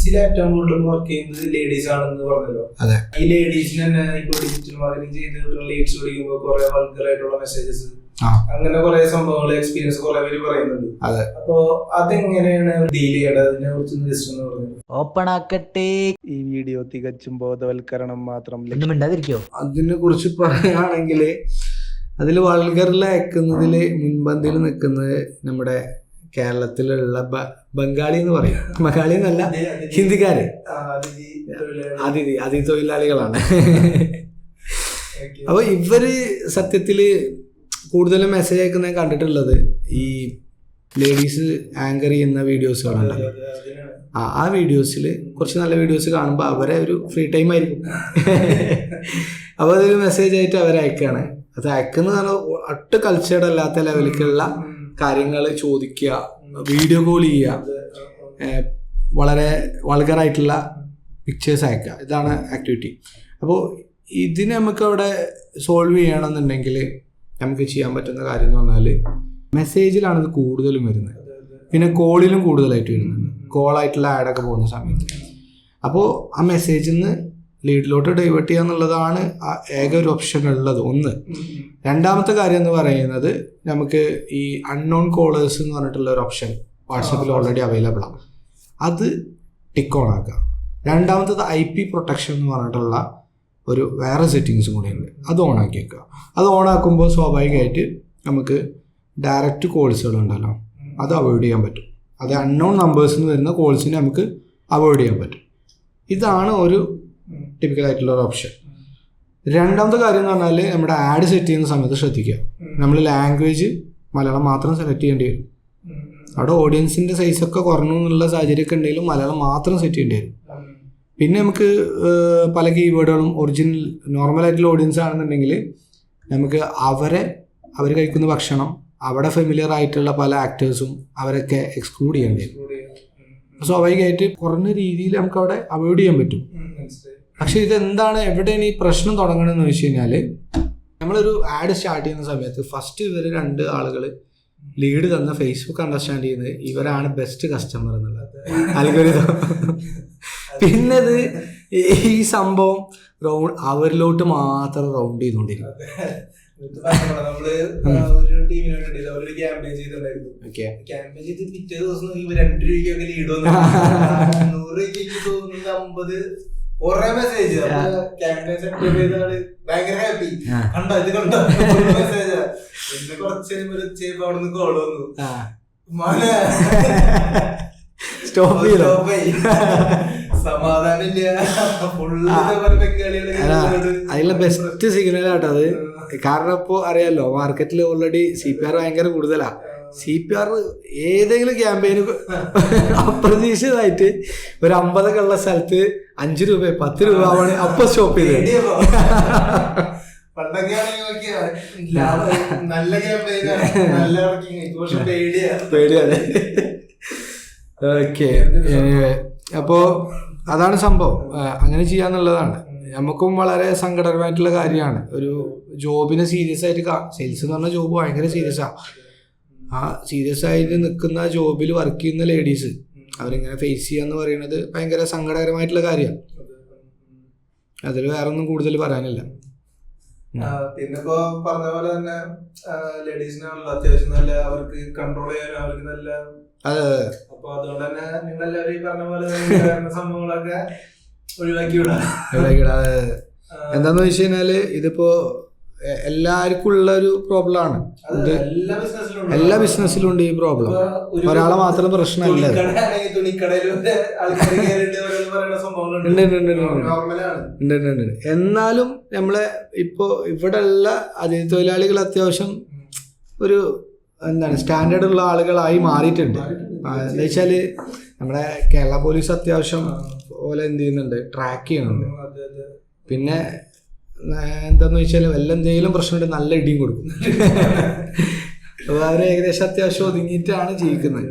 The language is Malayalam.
ലേഡീസിൽ ഏറ്റവും കൂടുതൽ വർക്ക് ചെയ്യുന്നത് ലേഡീസ് ആണെന്ന് പറഞ്ഞല്ലോ. അതെ. ഈ ലേഡീസിന് തന്നെ ഇപ്പൊ ഡിജിറ്റൽ മാർക്കറ്റിംഗ് ചെയ്തിട്ടുള്ള ലീഡ്സ് പഠിക്കുമ്പോൾ കുറെ വൾഗർ ആയിട്ടുള്ള മെസ്സേജസ് അങ്ങനെ കുറെ സംഭവങ്ങൾ എക്സ്പീരിയൻസ് കുറെ പേര് പറയുന്നുണ്ട്. അപ്പൊ അതെങ്ങനെയാണ് ഡീൽ ചെയ്യേണ്ടത്, അതിനെ കുറിച്ച് ജസ്റ്റ് ഒന്ന് പറഞ്ഞു. ഓപ്പൺ ആക്കട്ടെ. ഈ വീഡിയോ തികച്ചും ബോധവൽക്കരണം മാത്രം. അതിനെ കുറിച്ച് പറയുകയാണെങ്കിൽ അതിൽ വൾഗറിൽ അയക്കുന്നതിൽ മുൻപന്തിയിൽ നിൽക്കുന്നത് നമ്മുടെ കേരളത്തിലുള്ള ബംഗാളി എന്ന് പറയും. ബംഗാളി എന്നല്ല, ഹിന്ദിക്കാര്, അതിഥി തൊഴിലാളികളാണ്. അപ്പൊ ഇവര് സത്യത്തില് കൂടുതലും മെസ്സേജ് അയക്കുന്ന കണ്ടിട്ടുള്ളത് ഈ ലേഡീസ് ആങ്കർ ചെയ്യുന്ന വീഡിയോസുകളുണ്ടല്ലോ. ആ വീഡിയോസിൽ കുറച്ച് നല്ല വീഡിയോസ് കാണുമ്പോൾ അവരെ ഒരു ഫ്രീ ടൈം ആയിരിക്കും. അപ്പോൾ അതൊരു മെസ്സേജ് ആയിട്ട് അവരെ അയക്കുകയാണ്. അത് അയക്കുന്നത് പറഞ്ഞാൽ ഒട്ടും കൾച്ചേർഡ് അല്ലാത്ത ലെവലിലേക്കുള്ള കാര്യങ്ങൾ ചോദിക്കുക, വീഡിയോ കോൾ ചെയ്യുക, വളരെ വൾഗറായിട്ടുള്ള പിക്ചേഴ്സ് അയക്കുക. ഇതാണ് ആക്ടിവിറ്റി. അപ്പോൾ ഇതിന് നമുക്ക് അവിടെ സോൾവ് ചെയ്യണമെന്നുണ്ടെങ്കിൽ നമുക്ക് ചെയ്യാൻ പറ്റുന്ന കാര്യം എന്ന് പറഞ്ഞാൽ മെസ്സേജിലാണ് ഇത് കൂടുതലും വരുന്നത്. പിന്നെ കോളിലും കൂടുതലായിട്ട് വരുന്നുണ്ട്, കോളായിട്ടുള്ള ആഡൊക്കെ പോകുന്ന സമയത്ത്. അപ്പോൾ ആ മെസ്സേജിൽ നിന്ന് ലീഡിലോട്ട് ഡൈവേർട്ട് ചെയ്യുക എന്നുള്ളതാണ് ഏക ഒരു ഓപ്ഷൻ ഉള്ളത്. ഒന്ന്. രണ്ടാമത്തെ കാര്യം എന്ന് പറയുന്നത് നമുക്ക് ഈ അൺനോൺ കോളേഴ്സ് എന്ന് പറഞ്ഞിട്ടുള്ള ഒരു ഓപ്ഷൻ വാട്സപ്പിൽ ഓൾറെഡി അവൈലബിൾ ആണ്. അത് ടിക്ക് ഓൺ ആക്കുക. രണ്ടാമത്തത് IP പ്രൊട്ടക്ഷൻ എന്ന് പറഞ്ഞിട്ടുള്ള ഒരു വേറെ സെറ്റിങ്സും കൂടി ഉണ്ട്. അത് ഓണാക്കി വെക്കുക. അത് ഓണാക്കുമ്പോൾ സ്വാഭാവികമായിട്ട് നമുക്ക് ഡയറക്റ്റ് കോൾസുകളുണ്ടല്ലോ, അത് അവോയ്ഡ് ചെയ്യാൻ പറ്റും. അത് അൺനോൺ നമ്പേഴ്സിൽ നിന്ന് വരുന്ന കോൾസിനെ നമുക്ക് അവോയ്ഡ് ചെയ്യാൻ പറ്റും. ഇതാണ് ഒരു ടിപ്പിക്കലായിട്ടുള്ള ഒരു ഓപ്ഷൻ. രണ്ടാമത്തെ കാര്യം എന്ന് പറഞ്ഞാൽ നമ്മുടെ ആഡ് സെറ്റ് ചെയ്യുന്ന സമയത്ത് ശ്രദ്ധിക്കുക. നമ്മൾ ലാംഗ്വേജ് മലയാളം മാത്രം സെലക്ട് ചെയ്യേണ്ടി വരും. അവിടെ ഓഡിയൻസിൻ്റെ സൈസൊക്കെ കുറഞ്ഞു എന്നുള്ള സാഹചര്യമൊക്കെ ഉണ്ടെങ്കിലും മലയാളം മാത്രം സെറ്റ് ചെയ്യേണ്ടി വരും. പിന്നെ നമുക്ക് പല കീവേഡുകളും ഒറിജിനൽ നോർമലായിട്ടുള്ള ഓഡിയൻസ് ആണെന്നുണ്ടെങ്കിൽ നമുക്ക് അവർ കഴിക്കുന്ന ഭക്ഷണം, അവിടെ ഫെമിലിയർ ആയിട്ടുള്ള പല ആക്ടേഴ്സും അവരൊക്കെ എക്സ്ക്ലൂഡ് ചെയ്യേണ്ടി വരും. സ്വാഭാവികമായിട്ട് കുറഞ്ഞ രീതിയിൽ നമുക്ക് അവിടെ അവോയ്ഡ് ചെയ്യാൻ പറ്റും. പക്ഷെ ഇതെന്താണ്, എവിടെയാണ് ഈ പ്രശ്നം തുടങ്ങണമെന്ന് വെച്ച് കഴിഞ്ഞാൽ നമ്മളൊരു ആഡ് സ്റ്റാർട്ട് ചെയ്യുന്ന സമയത്ത് ഫസ്റ്റ് ഇവർ 2 ആളുകൾ ലീഡ് തന്ന ഫേസ്ബുക്ക് അണ്ടർസ്റ്റാൻഡ് ചെയ്യുന്നത് ഇവരാണ് ബെസ്റ്റ് കസ്റ്റമർ എന്നുള്ളത് അൽഗോരിതം. പിന്നെ ഇത് ഈ സംഭവം അവരിലോട്ട് മാത്രം റൗണ്ട് ചെയ്തുകൊണ്ടിരിക്കും. നമ്മള് ഒരു ടീമിന് വേണ്ടി ഒരു ക്യാമ്പയിൻ ചെയ്തിട്ടുണ്ടായിരുന്നു. ക്യാമ്പയിൻ ചെയ്ത് പിറ്റേ ദിവസം 2 രൂപയ്ക്കൊക്കെ ലീഡ് വന്നു. 100 രൂപയ്ക്ക് തോന്നുന്നത് 50 കുറെ മെസ്സേജ്. ക്യാമ്പയിൻ സെറ്റ് ചെയ്താണ് ഭയങ്കര ഹാപ്പി. കണ്ടോ ഇത് കണ്ടോ മെസ്സേജ്. പിന്നെ കുറച്ച് കഴിയുമ്പോൾ അവിടെ നിന്ന് കോൾ വന്നു. സ്റ്റോപ്പ് സമാധാനില്ല. അതിലുള്ള ബെസ്റ്റ് സിഗ്നൽ ആട്ടോ അത്. കാരണം ഇപ്പോൾ അറിയാലോ, മാർക്കറ്റിൽ ഓൾറെഡി CPR ഭയങ്കര കൂടുതലാണ്. CPR ഏതെങ്കിലും ക്യാമ്പയിന് അപ്രതീക്ഷിതമായിട്ട് ഒരു 50 ഉള്ള സ്ഥലത്ത് 5 രൂപ 10 രൂപ ആവാണ് അപ്പൊ സ്റ്റോപ്പ് ചെയ്ത്. പേടിയാണ്. ഓക്കെ, അപ്പോ അതാണ് സംഭവം. അങ്ങനെ ചെയ്യാന്നുള്ളതാണ്. നമുക്കും വളരെ സങ്കടകരമായിട്ടുള്ള കാര്യമാണ്. ഒരു ജോബിനെ സീരിയസ് ആയിട്ട് സെയിൽസ് എന്ന് പറഞ്ഞ ജോബ് ഭയങ്കര സീരിയസാണ്. ആ സീരിയസ് ആയിട്ട് നിൽക്കുന്ന ജോബിൽ വർക്ക് ചെയ്യുന്ന ലേഡീസ് അവരിങ്ങനെ ഫേസ് ചെയ്യാന്ന് പറയുന്നത് ഭയങ്കര സങ്കടകരമായിട്ടുള്ള കാര്യമാണ്. അതിൽ വേറെ ഒന്നും കൂടുതൽ പറയാനില്ല. പിന്നെ ഇപ്പൊ പറഞ്ഞ പോലെ തന്നെ ലേഡീസിനാണല്ലോ അത്യാവശ്യം നല്ല അവർക്ക് കൺട്രോൾ ചെയ്യാനും അവർക്ക് നല്ല. അപ്പൊ അതുകൊണ്ട് തന്നെ നിങ്ങളെല്ലാവരും ഈ പറഞ്ഞ പോലെ സംഭവങ്ങളൊക്കെ ഒഴിവാക്കി വിടാം. എന്താന്ന് വെച്ച് കഴിഞ്ഞാല് ഇതിപ്പോ എല്ലാവർക്കും ഉള്ള ഒരു പ്രോബ്ലം ആണ്. എല്ലാ ബിസിനസ്സിലും ഉണ്ട് ഈ പ്രോബ്ലം. ഒരാളെ മാത്രം പ്രശ്നമല്ല. എന്നാലും നമ്മളെ ഇപ്പോ ഇവിടെ ഉള്ള അതിഥി തൊഴിലാളികൾ അത്യാവശ്യം ഒരു സ്റ്റാൻഡേർഡ് ഉള്ള ആളുകളായി മാറിയിട്ടുണ്ട്. എന്താ വെച്ചാല് നമ്മുടെ കേരള പോലീസ് അത്യാവശ്യം പോലെ എന്ത് ചെയ്യുന്നുണ്ട്, ട്രാക്ക് ചെയ്യുന്നുണ്ട്. പിന്നെ എന്താന്ന് വെച്ചാൽ എന്തെങ്കിലും പ്രശ്നമുണ്ട് നല്ല ഇടിയും കൊടുക്കും. അപ്പോൾ അവർ ഏകദേശം അത്യാവശ്യം ഒതുങ്ങിയിട്ടാണ് ജീവിക്കുന്നത്.